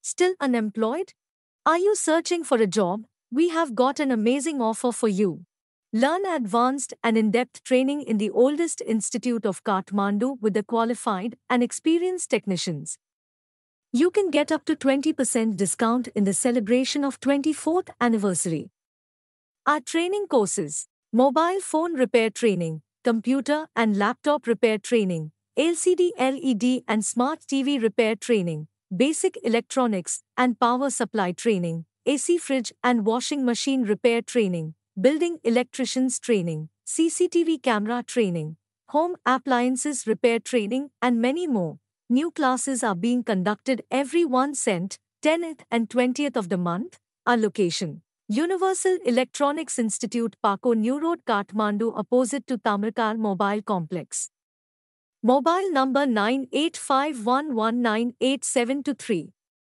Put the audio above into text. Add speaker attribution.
Speaker 1: Still unemployed? Are you searching for a job? We have got an amazing offer for you. Learn advanced and in-depth training in the oldest institute of Kathmandu with the qualified and experienced technicians. You can get up to 20% discount in the celebration of 24th anniversary. Our training courses: mobile phone repair training, computer and laptop repair training, LCD, LED and smart TV repair training, basic electronics and power supply training, AC fridge and washing machine repair training, building electricians training, CCTV camera training, home appliances repair training, and many more. New classes are being conducted every 1 cent, 10th and 20th of the month. Our location: Universal Electronics Institute, Pako New Road, Kathmandu, opposite to Tamarkar Mobile Complex. Mobile number 9851198723.